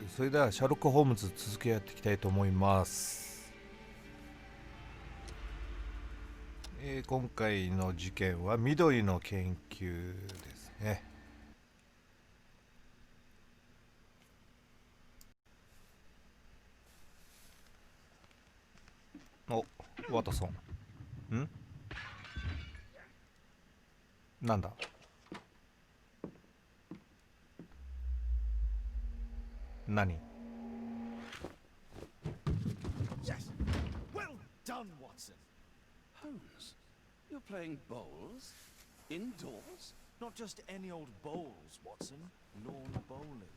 それではシャーロック・ホームズ続きやっていきたいと思います。今回の事件は緑の研究ですね。お、ワトソン。なんだ。何。 Yes. Well done, Watson. Holmes, you're playing bowls? Indoors? Not just any old bowls, Watson. Lawn bowling.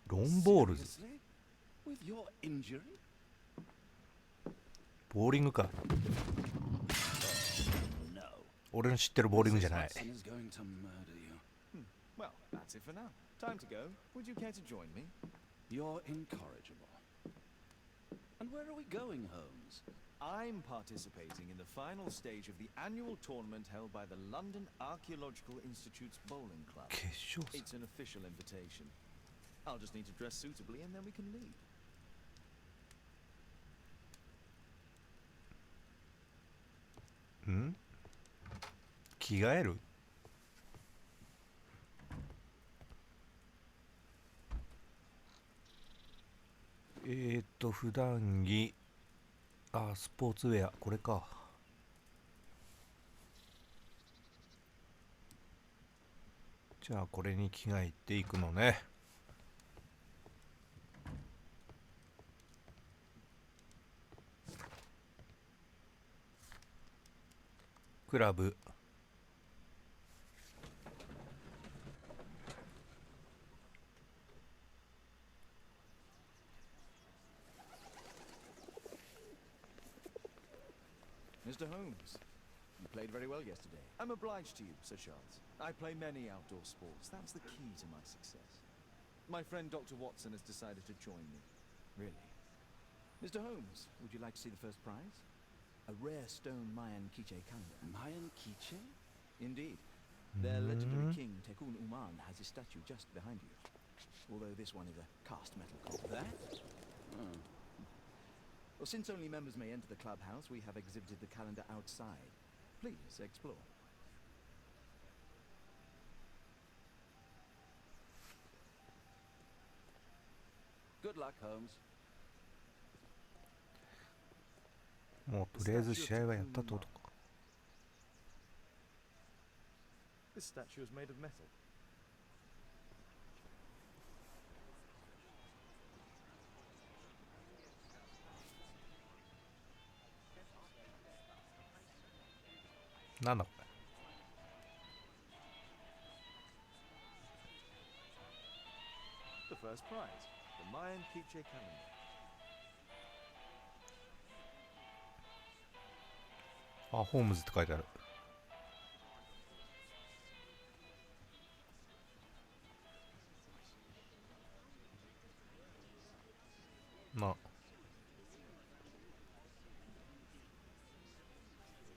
ロンボールズ。 Seriously? With your injury? ボーリングか。 No. 俺の知ってるボーリングじゃない。 Watson is going to murder you. Well, that's it for now. Time to go. Would you care to join me? You're incorrigible. And where are we going, Holmes? I'm participating in the final stage of the annual tournament held by the London Archaeological Institute's bowling club. 決勝戦。 It's an official invitation. I'll just need to dress suitably and then we can leave. 着替える。普段着。スポーツウェア、これか。じゃあこれに着替えていくのね。クラブ。Mr. Holmes, you played very well yesterday. I'm obliged to you, Sir Charles. I play many outdoor sports. That's the key to my success. My friend Dr. Watson has decided to join me. Really? Mr. Holmes, would you like to see the first prize? A rare stone Mayan quiche calendar. Mayan quiche? Indeed. Their legendary king, Tekun Uman, has his statue just behind you. Although this one is a cast metal copy. That? Oh. Well, since only members may enter the clubhouse, we have exhibited the calendar outside. Please explore. Good luck, Holmes. もうとりあえず試合はやったってことか。 This statue is made of metal. なんだこれ。 The first prize, the Mayan quiche calendar. ホームズって書いてある。ま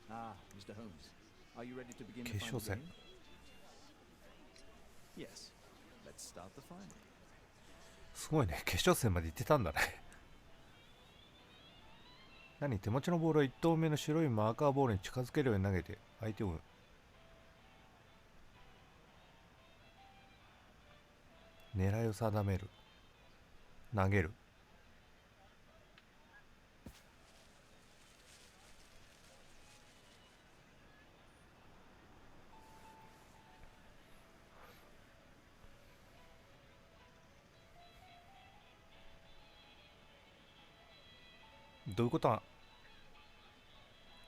あ Mr. Holmes, are you ready to begin the 決 final 勝戦。 game? Yes. Let's start the final. すごいね、決勝戦まで行ってたんだね。何、手持ちのボールを1投目の白いマーカーボールに近づけるように投げて相手を狙いを定める。投げる。どういうことは。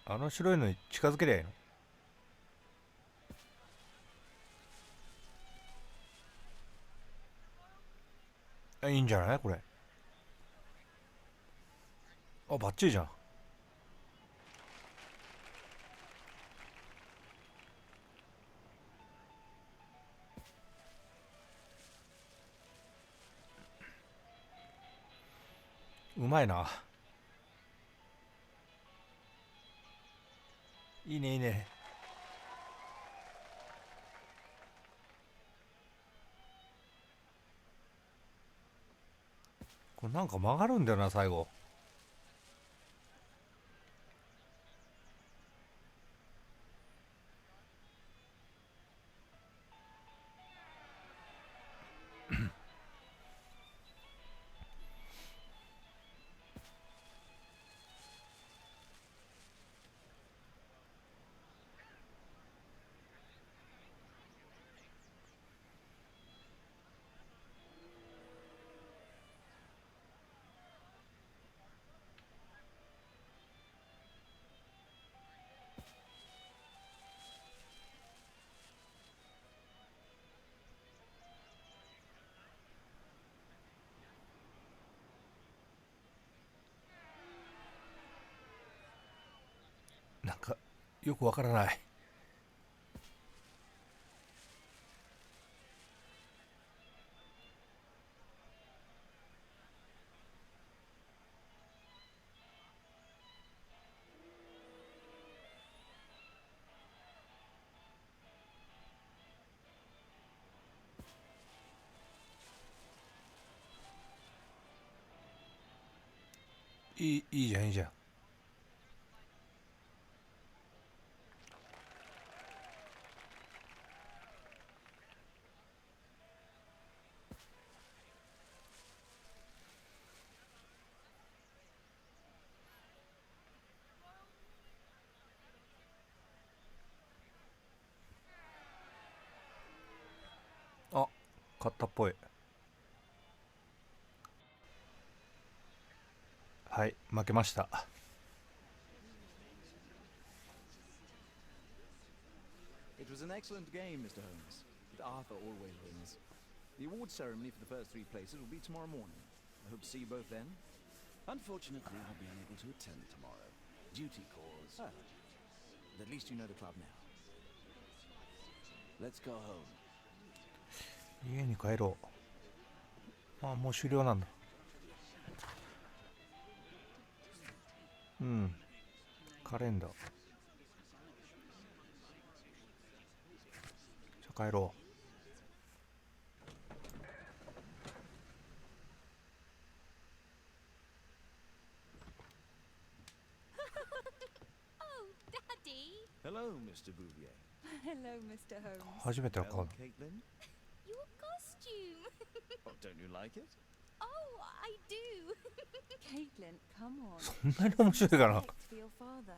あの白いのに近づけりゃいいの。いいんじゃないこれ。バッチリじゃん。うまいな。いいねいいね。これなんか曲がるんだよな最後。なんかよくわからない。いいじゃんいいじゃん。あ、勝ったっぽい。はい、負けました。It was an excellent game, Mr. Holmes, but Arthur always wins. The award ceremony for the first 3 places will be tomorrow morning. I hope to see you both then. Unfortunately, I'll be unable to attend tomorrow. Duty calls. Oh. But at least you know the club now. Let's go home. 家に帰ろう。あ、もう終了なんだ。うん、カレンダー。じゃあ帰ろう。Oh, Daddy! Hello, Mr. Bouvier. Hello, Mr. Holmes. 初めてわかん Well, ない。 Caitlin? Your costume! Oh, don't you like it? Oh, I do! Caitlin, come on. そんなに面白いかな。 Respect for your father.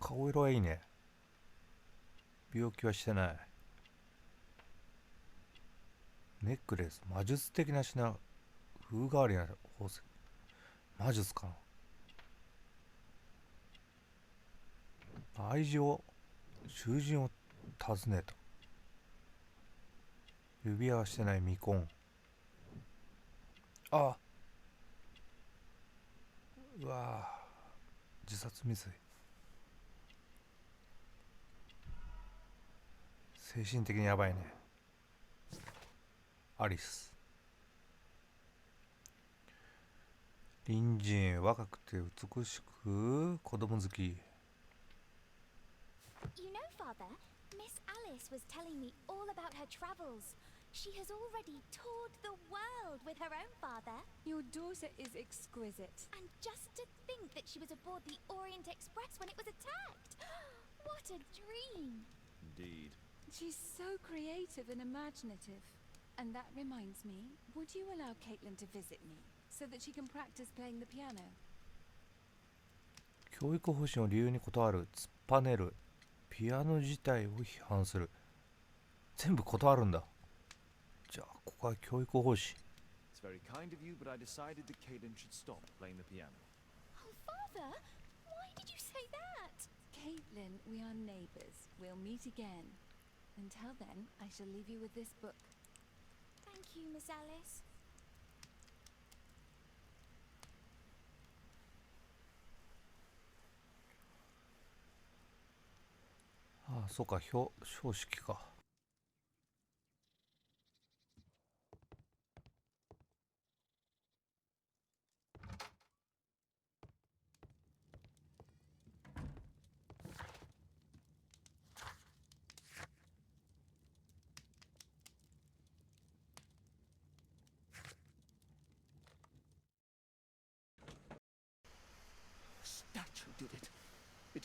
顔色はいいね。病気はしてない。ネックレス、魔術的な品、風変わりな宝石。魔術かな。愛情、囚人を訪ねた。指輪はしてない未婚。あ、うわぁ、自殺未遂。精神的にやばいね。アリス。隣人、若くて美しく、子供好き。You know, Father, Miss Alice was telling me all about her travels. She has already toured the world with her own father. Your daughter is exquisite. And just to think that she was aboard the Orient Express when it was attacked. What a dream. Indeed. She's so creative and imaginative. And that reminds me, would you allow Caitlin to visit me so that she can practice playing the piano? 教育方針を理由に断る、突っぱねる、ピアノ自体を批判する。全部断るんだ。じゃあここは教育方針。 It's very kind of you, but I decided that Caitlin should stop playing the piano. Oh, Father, why did you say that? Caitlin, we are neighbours. We'll meet again. Until then, I shall leave you with this book. Thank you, Miss Alice. ああ、そうか、標識か。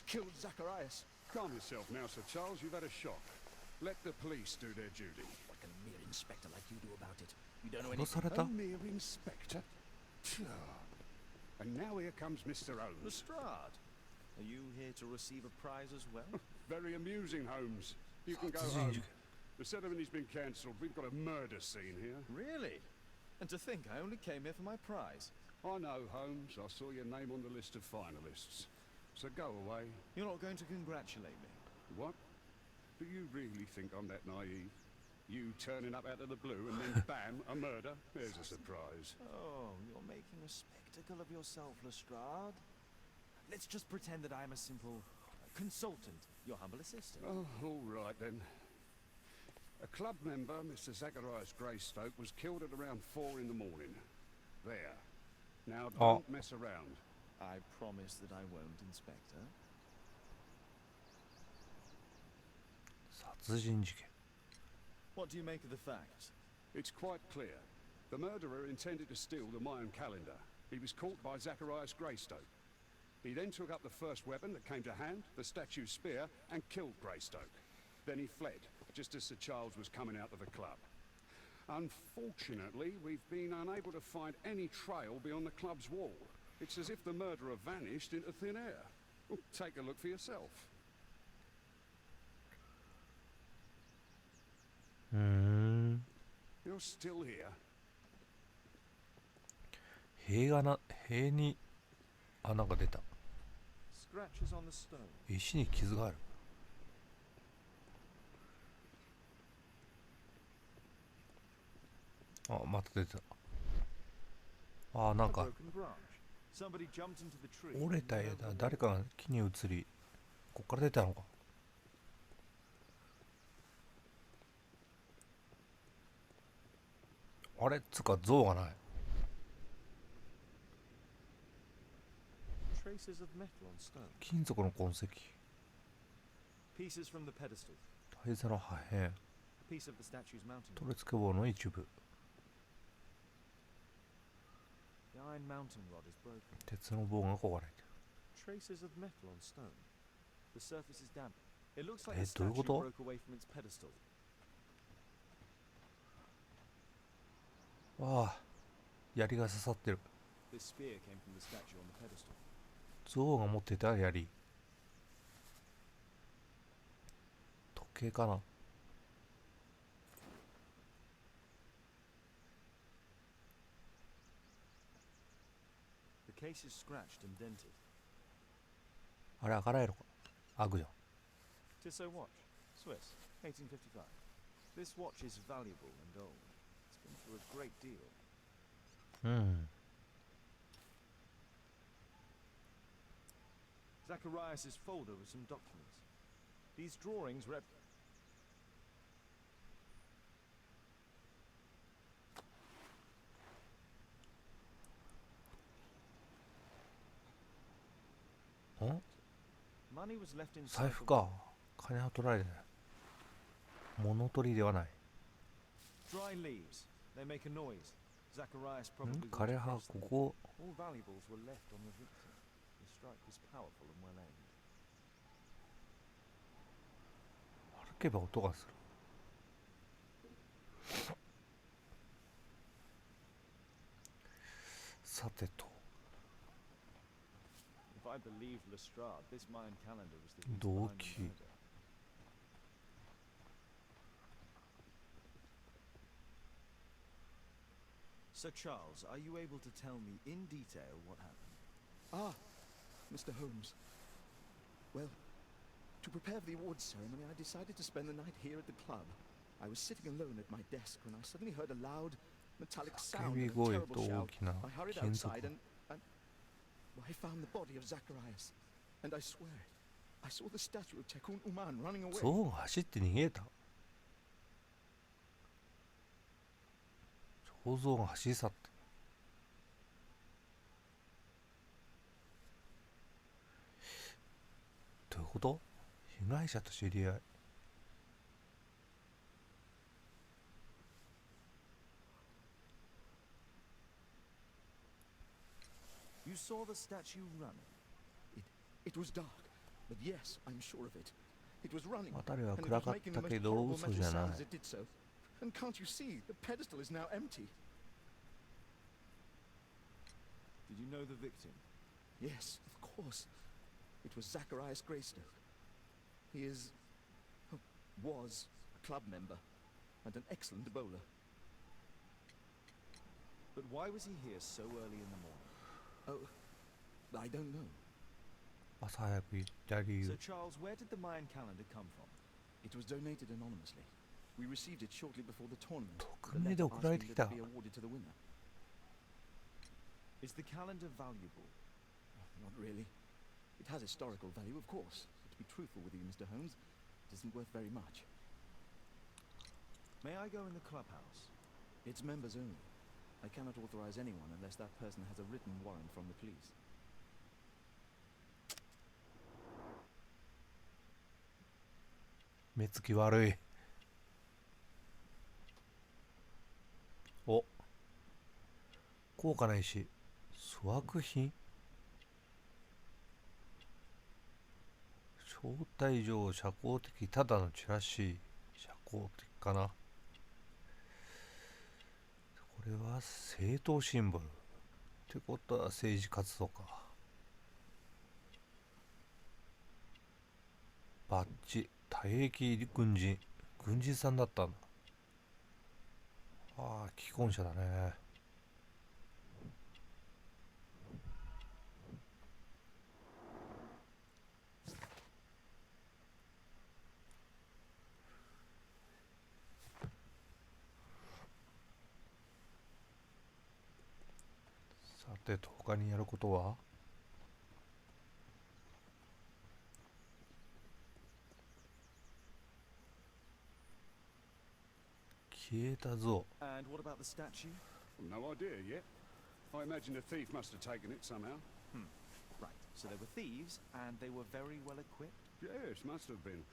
killed Zacharias. Calm yourself now, Sir Charles. You've had a shock. Let the police do their duty. What can a mere inspector like you do about it? You don't know 殺さ anything. れた A mere inspector? Phew. And now here comes Mr. Holmes. Lestrade, are you here to receive a prize as well? Very amusing, Holmes. You can go 殺人 home. 事件 The ceremony's been cancelled. We've got a murder scene here. Really? And to think I only came here for my prize. I know, Holmes. I saw your name on the list of finalists. So go away. You're not going to congratulate me. What? Do you really think I'm that naive? You turning up out of the blue and then bam, a murder? There's a surprise. Oh, you're making a spectacle of yourself, Lestrade. Let's just pretend that I'm a simple consultant, your humble assistant. Oh, all right then. A club member, Mr. Zacharias Greystoke, was killed at around 4 in the morning. There. Now don't mess around. I promise that I won't, Inspector. 殺人事件 What do you make of the facts? It's quite clear. The murderer intended to steal the Mayan calendar. He was caught by Zacharias Greystoke. He then took up the first weapon that came to hand, the statue's spear, and killed Greystoke. Then he fled, just as Sir Charles was coming out of the club. Unfortunately, we've been unable to find any trail beyond the club's wall. It's as if the murderer vanished into thin air. Well, take a look for yourself. うーん You're still here. 塀に穴が出た Scratches on the stone. 石に傷があるあまた出たあなん A か broken branch. Somebody jumped into the tree. 折れた枝誰かが木に移りこっから出たのかあれつうか像がない Traces of metal on stone. 金属の痕跡 Pieces from the pedestal. 台座の破片 A piece of the statue's mounting. 取り付け棒の一部 The iron mounting rod is broken. 鉄の棒が壊れて Traces of metal on stone. The surface is damp. It looks like え the どういう statue こと broke away from its pedestal. ああ槍が刺さってる This spear came from the statue on the pedestal. 象が持ってた槍時計かな The case is scratched and dented. あれ開かないのか開くじゃん Tissot watch. Swiss. 1855. This watch is valuable and old. It's been through a great deal. うん Zacharias' folder with some documents. These drawings rep... Money was left inside 財布か金は取られてない物取りではない Dry leaves. They make a noise. Zacharias ん probably 枯れ walked 葉 across こ them. こ All valuables were left on the victim. The strike was powerful and well aimed. 歩けば音がするさてと If I believe Lestrade, this Mayan calendar was the reason 動 behind the 機 murder. Sir Charles, are you able to tell me in detail what happened? Ah, Mr. Holmes. Well, to prepare for the awards ceremony, I decided to spend the night here at the club. I was sitting alone at my desk when I suddenly heard a loud, metallic sound 叫び and a 声 terrible と大 shout. きな I hurried 金属 outside and well, I found the body of Zacharias. And I swear, I saw the statue of Tekun Uman running away. 象が走って逃げた彫像が走り去ったどういうこと被害者と知り合い You saw the statue running. It was dark. But yes, I'm sure of it. It was running, 辺りは and it 暗 was かっ making た the け most ど horrible 嘘 metal じゃな sound い as it did so. And can't you see, the pedestal is now empty? Did you know the victim? Yes, of course. It was Zacharias Greystoke. He is... oh, was a club member, and an excellent bowler. But why was he here so early in the morning? Oh, I don't know. 朝早く行った理 Sir 由 Charles, where did the Mayan calendar come from? It was donated anonymously. We received it shortly before the tournament. 匿名で送られてきた asking that it be awarded to the winner. Is the calendar valuable? Not really. It has historical value, of course. But to be truthful with you, Mr. Holmes, it isn't worth very much. May I go in the clubhouse? It's members only. I cannot authorize anyone unless that person has a written warrant from the police. 目つき悪い。お、高価な石、粗悪品。招待状、社交的、ただのチラシ。社交的かな。これは政党シンボルってことは政治活動か。バッジ、退役軍人、軍人さんだったんだ。ああ、既婚者だね。さてと、他にやることは？消えた像。 And what about the statue? No idea yet. I imagine the thief must have taken it somehow. Right, so there were thieves, and they were very well equipped. Yes, must have been.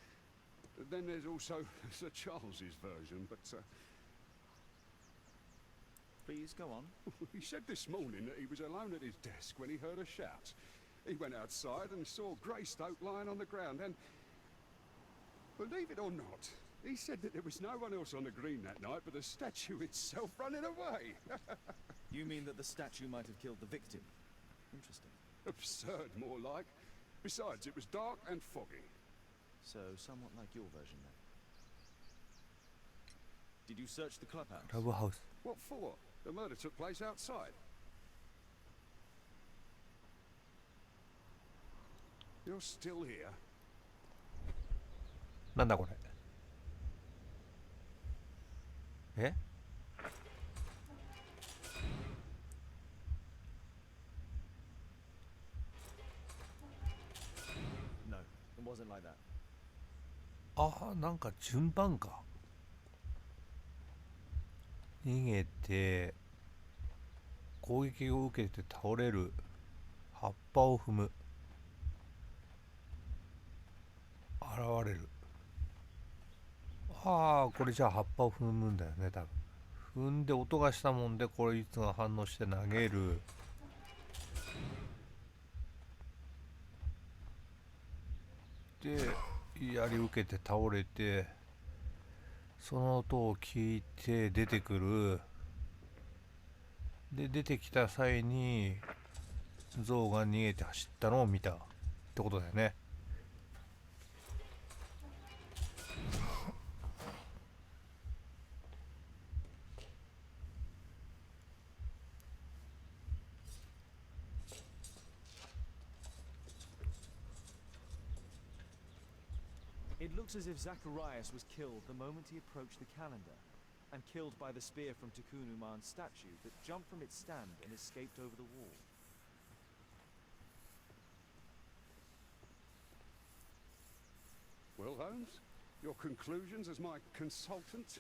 Then there's also Sir Charles's version, but Please go on. he said this morning that he was alone at his desk when he heard a shout. He went outside and saw Greystoke lying on the ground, and believe it or not, he said that there was no one else on the green that night but the statue itself running away. You mean that the statue might have killed the victim? Interesting. Absurd, more like. Besides, it was dark and foggy. So, somewhat like your version then. Did you search the clubhouse? クラブハウス。 What for? The murder took place outside. You're still here? なんだこれ。え？ No, it wasn't like that. ああ、なんか順番か。逃げて攻撃を受けて倒れる、葉っぱを踏む、現れる。ああ、これじゃあ葉っぱを踏むんだよね、多分。踏んで音がしたもんでこいつが反応して投げる。で槍受けて倒れて、その音を聞いて出てくる。で出てきた際に象が逃げて走ったのを見たってことだよね。It looks as if Zacharias was killed the moment he approached the calendar, and killed by the spear from Tukunuman's statue that jumped from its stand and escaped over the wall. Well, Holmes, your conclusions as my consultant?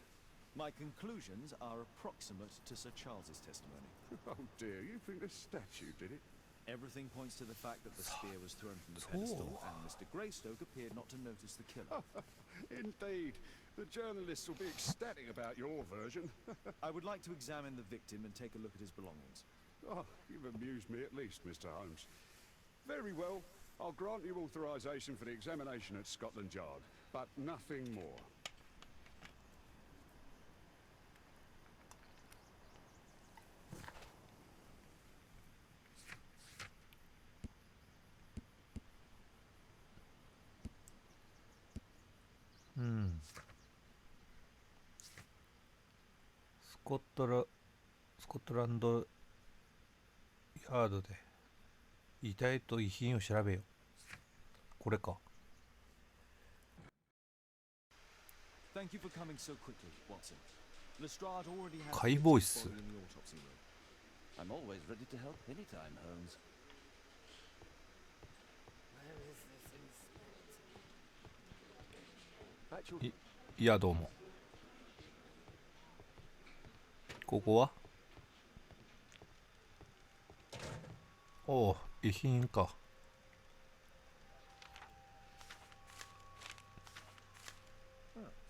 My conclusions are approximate to Sir Charles's testimony. Oh dear, you think the statue did it? Everything points to the fact that the spear was thrown from the pedestal, and Mr. Greystoke appeared not to notice the killer. Indeed. The journalists will be ecstatic about your version. I would like to examine the victim and take a look at his belongings. Oh, you've amused me at least, Mr. Holmes. Very well. I'll grant you authorization for the examination at Scotland Yard, but nothing more.スコットランドヤードで遺体と遺品を調べよう。これか。Thank you for coming so quickly, Watson. Lestrade already has 解剖室。 body in the autopsy room. I'm always ready to help anytime, Holmes. Actual いやどうも。ここはおお、遺品か。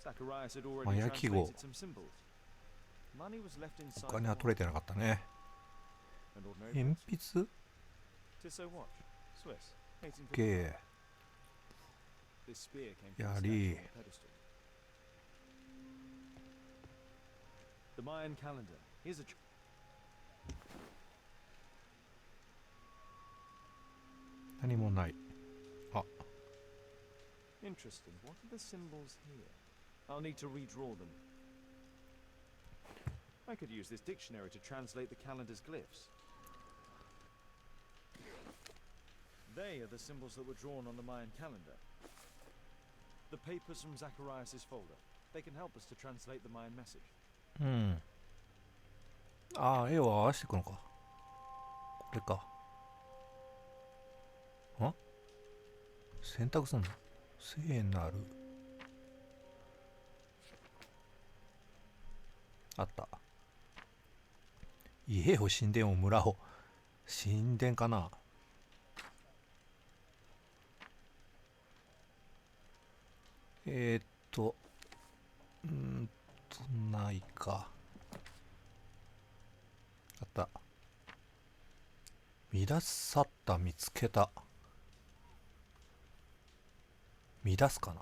Zacharias had already 麻薬記号。 translated some symbols. Money was left inside お金は取れてなかったね。 an ordinary 鉛 box. 筆 Tissot watch. Swiss. 1850. 系 This spear came from theや statue り on the pedestal. The Mayan calendar. Here's a何もない。 interesting. What are the symbols here? I'll need to redraw them. I could use this dictionary to translate the calendar's glyphs. They are the symbols that were drawn on the Mayan calendar. The papers from Zacharias' folder. They can help us to translate the Mayan message. うん。ああ、絵を合わせていくのか。これか。選択すんの。聖なる。あった。家を神殿を村を。神殿かな。ないか。あった。乱さった見つけた。乱すかな。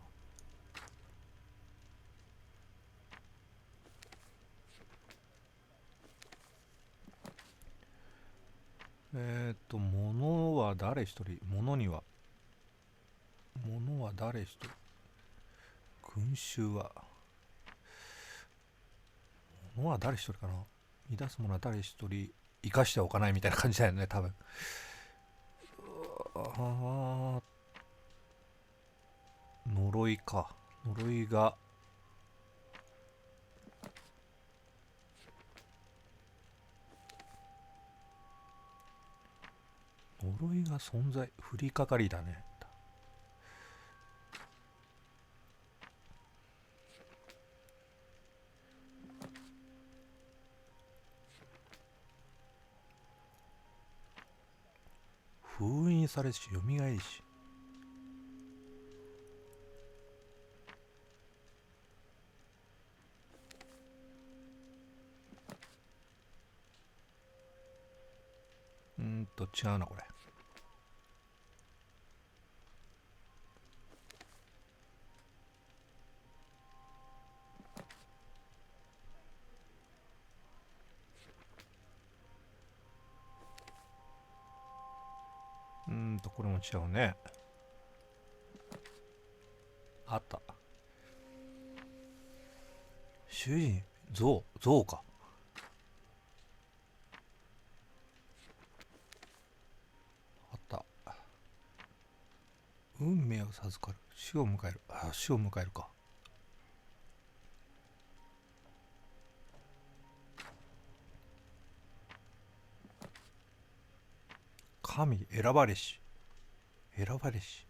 物は誰一人。物は誰一人。群衆は。物は誰一人かな。乱すものは誰一人。生かしてはおかないみたいな感じだよね、多分。呪いか。呪いが。呪いが存在。降りかかりだね。封印されし、よみがえりし。違うな、これ。これも違うね。あった。主人、象か。あった。運命を授かる。死を迎える。死を迎えるか。神、選ばれし。選ばれし。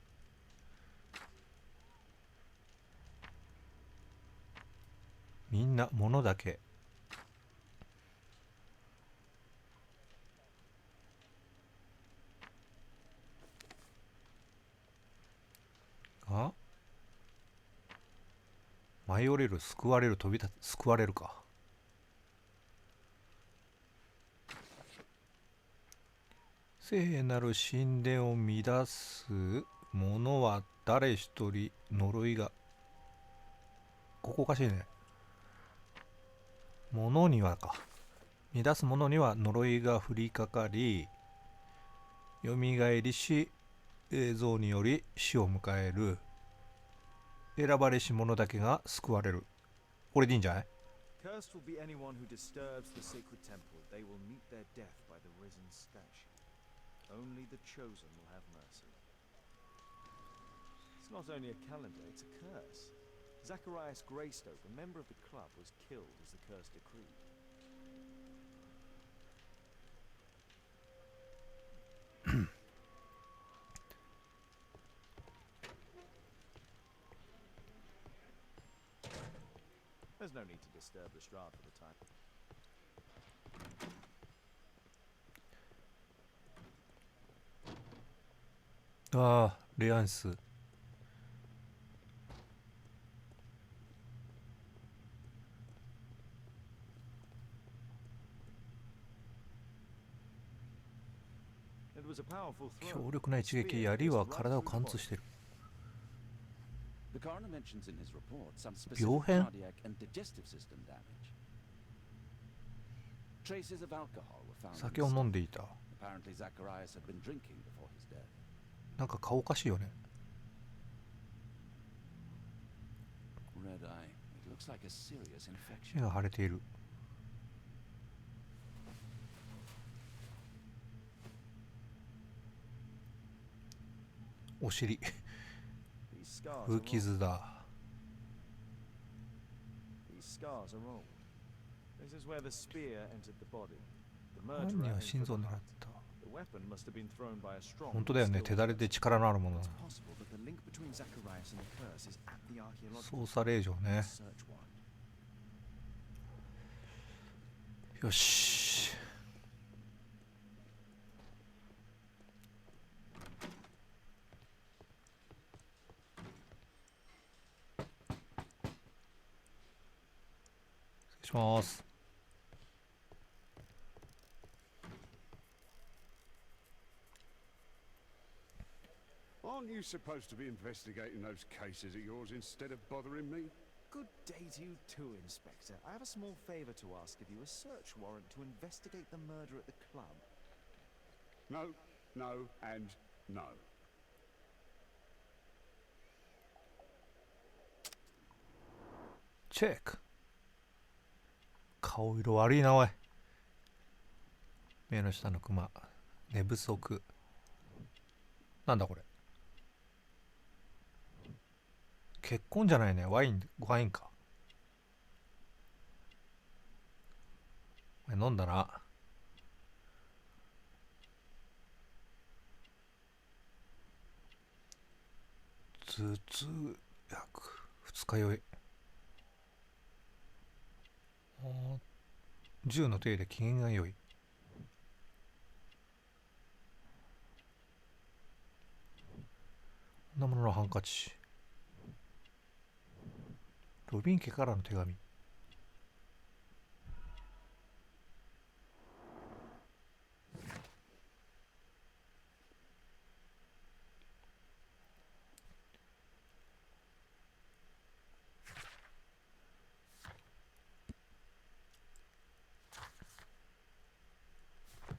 みんな物だけ。舞い降りる、救われる、飛び立つ、救われるか。聖なる神殿を乱す者は誰一人呪いが。ここおかしいね。者にはか。乱す者には呪いが降りかかり、よみがえりし、映像により死を迎える。選ばれし者だけが救われる。これでいいんじゃない？ Cursed will be anyone who disturbs the sacred temple. They will meet their death by the risen statue. Only the chosen will have mercy. It's not only a calendar, it's a curse. Zacharias Greystoke, a member of the club, was killed as the curse decreed. There's no need to disturb the Strahd for the time. ああ、レアンス。It was a powerful throw. 強力な一撃、槍は体を貫通している。The coroner mentions in his report some specific 病変？ cardiac and digestive system damage. Traces of alcohol were found. 酒を飲んでいた。 Apparently Zacharias had been drinking before his death. なんか顔おかしいよね。Red eye. It looks like a serious 目 infection. が腫れている。お尻。 These scars 無 are old. 傷だ。 These scars are old. This is where the spear entered the body. The 犯 murderer 人は aimed 心 for 臓を the 狙っ heart. た。 The weapon must have been thrown by a strong. 本当だよね。 skilled 手だれ person. で力のあるもの。 It's possible that the link between Zacharias and the curse is at the archaeological 捜査令状ね。 search warrant. よし。失礼します。 Aren't you supposed to be investigating those cases of yours instead of bothering me? Good day to you too, Inspector. I have a small favor to ask of you, a search warrant to investigate the murder at the club. No, no, and no. チェック。顔色悪いなおい。目の下のクマ。寝不足。なんだこれ。結婚じゃないね。ワインか。飲んだな。頭痛薬。二日酔い。銃の手入れ機嫌が良い。女物のハンカチ。ロビン家からの手紙。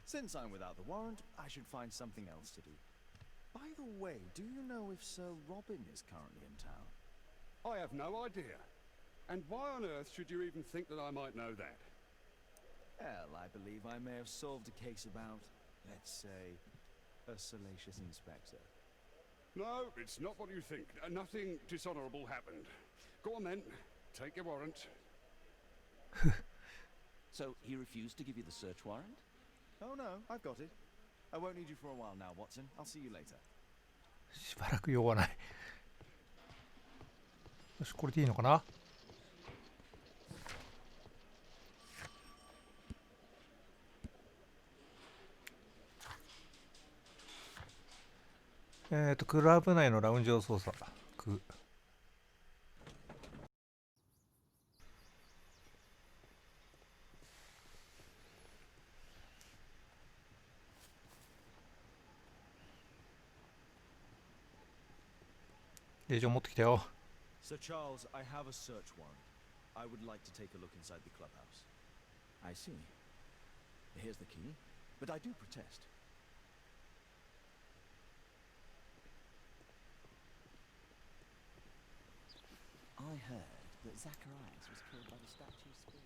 Since I'm without the warrant, I should find something else to do. By the way, do you know if Sir Robin is currently in town? I have no idea. And why on earth should you even think that I might know that? Well, I believe I may have solved a case about, let's say, a salacious inspector. No, it's not what you think. Nothing dishonorable happened. Go on then. Take your warrant. So he refused to give you the search warrant? Oh no, I've got it. I won't need you for a while now, Watson. I'll see you later. しばらく用はない。よし、これでいいのかな。クラブ内のラウンジを操作。令状持ってきたよ。 Sir Charles, I have a search warrant. I would like to take a look inside the clubhouse. I see. Here's the key, but I do protest. I heard that Zacharias was killed by the statue's spear.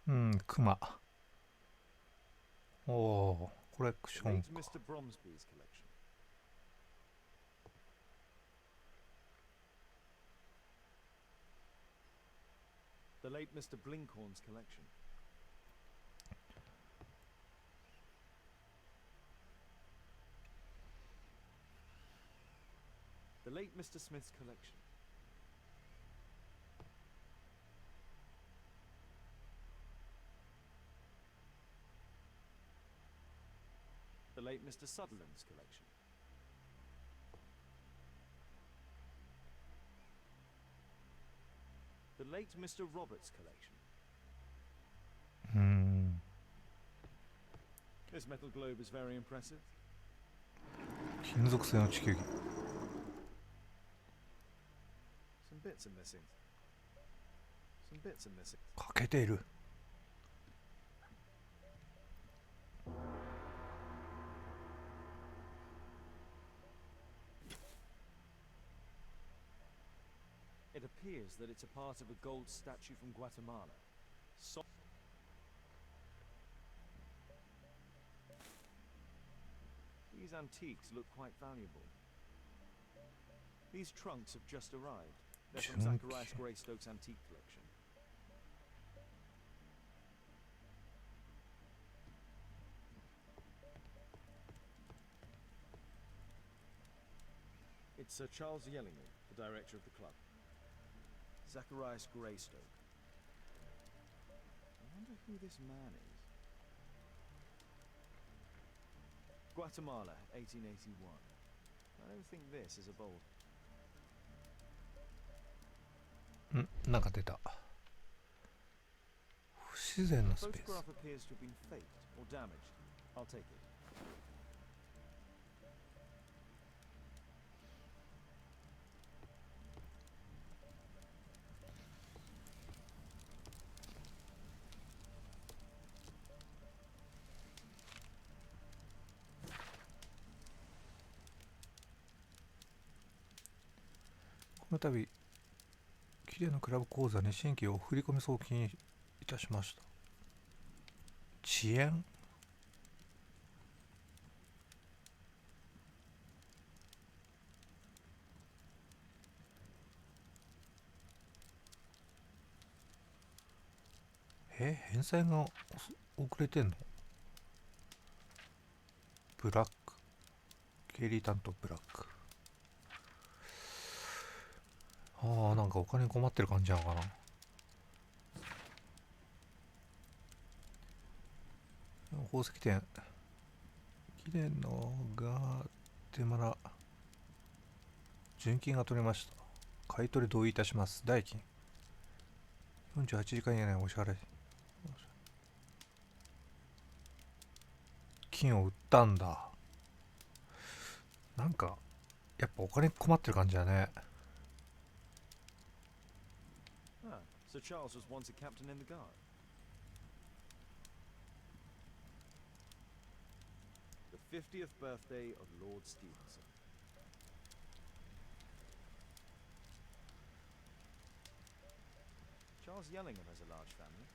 うん、クマ。おお、コレクション Late か。 Mr. Bromsby's collection. The late Mr. Blinkhorn's collection. The late Mr. Smith's collection. The late Mr. Sutherland's collection. The late Mr. Roberts' collection. うん。 This metal globe is very impressive. 金属製の地球儀。 Some bits are missing. Some bits are missing. 欠けている。 It appears that it's a part of a gold statue from Guatemala. These antiques look quite valuable. These trunks have just arrived. They're from Zacharias Greystoke's antique collection. It's Sir Charles Yellingham, the director of the club. Zacharias Greystoke. I wonder who this man is. Guatemala, 1881. I don't think this is a bold. ん、なんか出た。不自然なスペース。 Photograph appears to have been faked or damaged. I'll take it. この度、綺麗なクラブ口座に新規を振り込み送金いたしました。遅延？返済が遅れてんの？ブラック。経理担当ブラック。ああ、なんかお金困ってる感じなのかな。宝石店。綺麗のが手間な。純金が取れました。買い取り同意いたします。代金。48時間以内お支払い。金を売ったんだ。なんか、やっぱお金困ってる感じだね。Ah, Sir Charles was once a captain in the guard. The 50th birthday of Lord Stevenson. Charles Yellingham has a large family.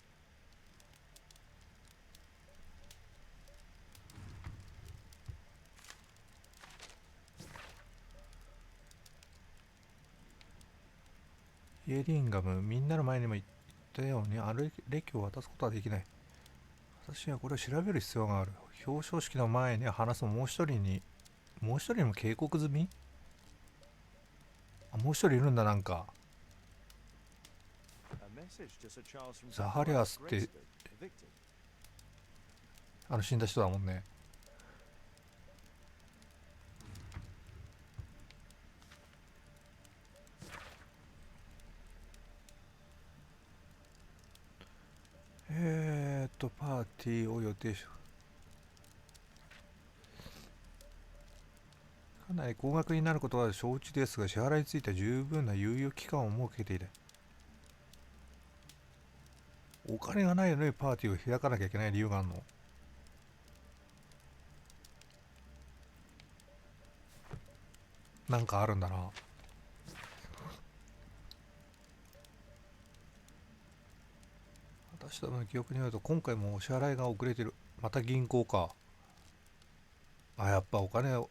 イエリンガム、みんなの前にも言ったように、ある歴を渡すことはできない。私はこれを調べる必要がある。表彰式の前に話すもう一人にも警告済み？あ、もう一人いるんだ、なんか。ザハリアスって、死んだ人だもんね。パーティーを予定し、かなり高額になることは承知ですが、支払いについては十分な猶予期間を設けている。お金がないのにパーティーを開かなきゃいけない理由があるの？なんかあるんだな。私どもの記憶によると今回もお支払いが遅れてる。また銀行か。あ、やっぱお金を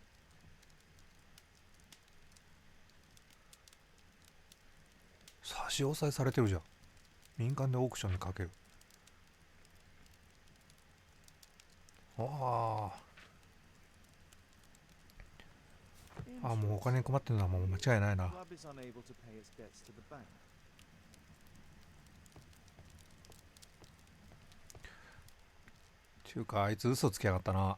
差し押さえされてるじゃん。民間でオークションにかける。ああ、もうお金に困ってるのはもう間違いないな。ちゅうかあいつ嘘つきやがったな。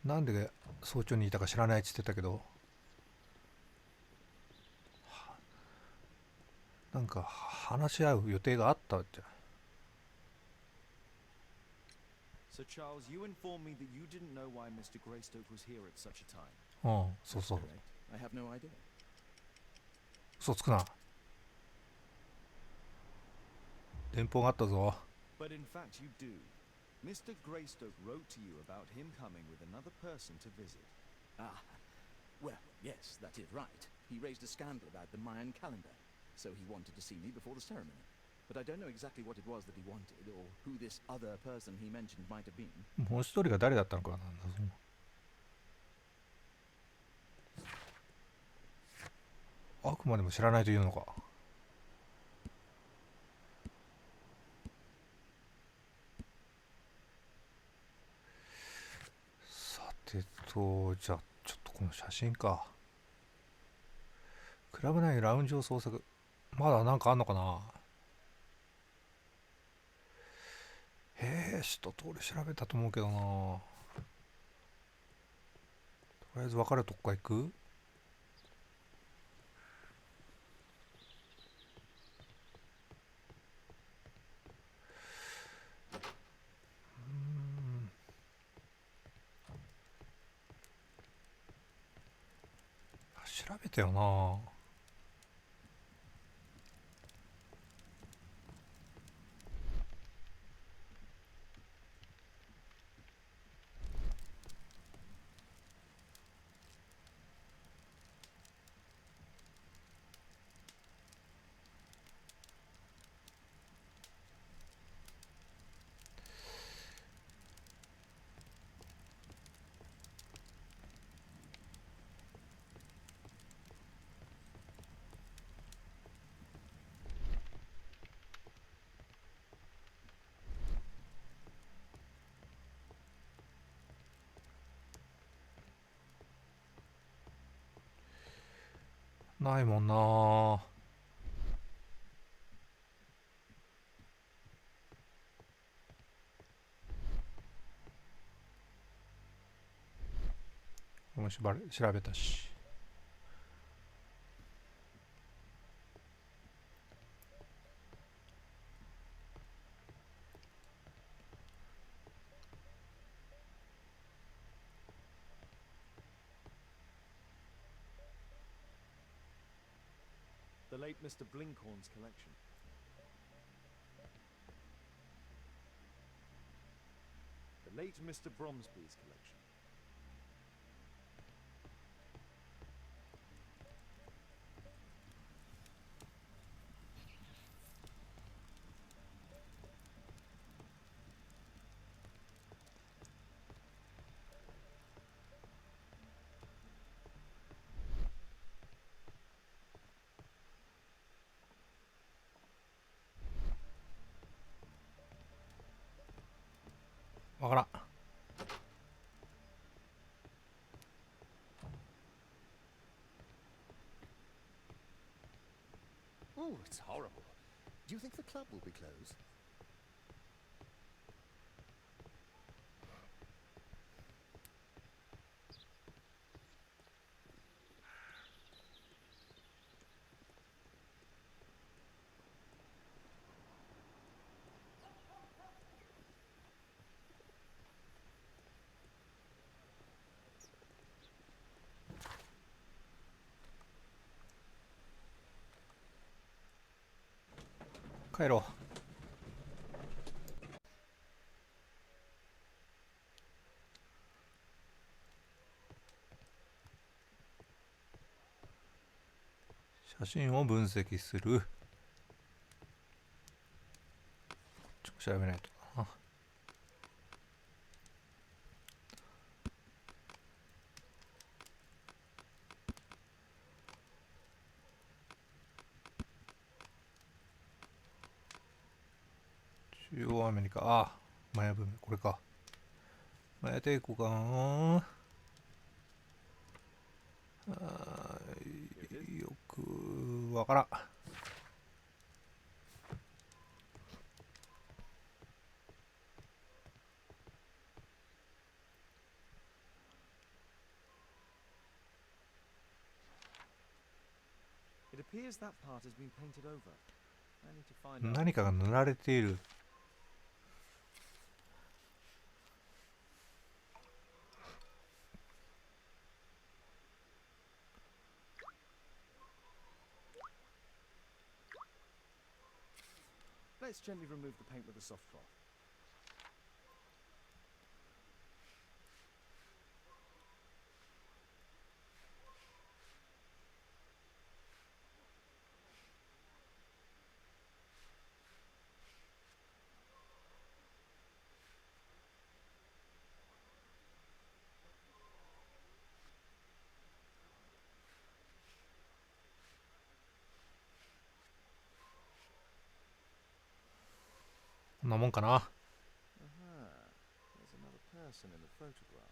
なんで早朝にいたか知らないって言ってたけど、なんか話し合う予定があったじゃん。Sir Charles, you informed me that you didn't know why Mr. Greystoke was here at such a time. うん、そうそう。 I have no idea. 嘘つくな。電報があったぞ。 But in fact, you do. Mr. Greystoke wrote to you about him coming with another person to visit. Ah, well, yes, that is right. He raised a scandal about the Mayan calendar, so he wanted to see me before the ceremony. But I don't know exactly what it was that he wanted, or who this other person he mentioned might have been. もう一人が誰だったのかな。あくまでも知らないというのか。さてと、じゃあちょっとこの写真か。クラブ内ラウンジを捜索。まだなんかあんのかな。へえ、一通り調べたと思うけどな。とりあえず分かるとこから行く。調べたよな。ないもんな。もし調べたし。The late Mr. Blinkhorn's collection. The late Mr. Bromsby's collection.わからん。Oh, it's horrible. Do you think the club will be closed? 帰ろう。写真を分析する。調べないとな。中央アメリカ、マヤ文明、これか。マヤ帝国かな。よくわからん。It appears that part has been painted over. I need to find out. 何かが塗られている。Let's gently remove the paint with a soft cloth.こんなもんかな。Aha. There's another person in the photograph.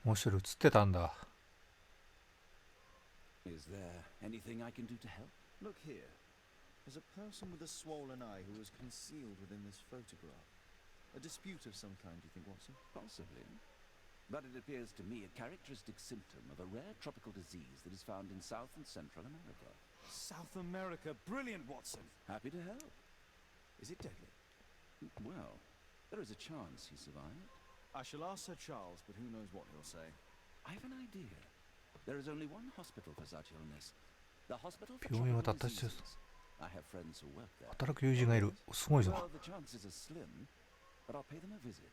もう一人写ってたんだ。Is there anything I can do to help? Look here. There's a person with a swollen eye who was concealed within this photograph. A dispute of some kind, do you think, Watson? Possibly. But it appears to me a characteristic symptom of a rare tropical disease that is found in South and Central America. South America. Brilliant, Watson. Happy to help. Is it deadly? Well, there is a chance he survived. I shall ask Sir Charles, but who knows what he'll say. I have an idea. There is only one hospital for such illness. The hospital for 病院は tropical たった一つ。 diseases. I have friends who work there. 働く友人がいる。すごいぞ。 Well, the chances are slim, but I'll pay them a visit.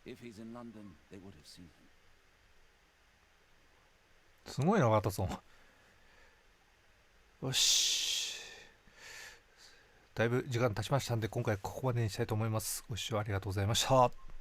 If he's in London, they would have seen him. すごいな、ワトソン。よし。だいぶ時間経ちましたんで、今回ここまでにしたいと思います。ご視聴ありがとうございました。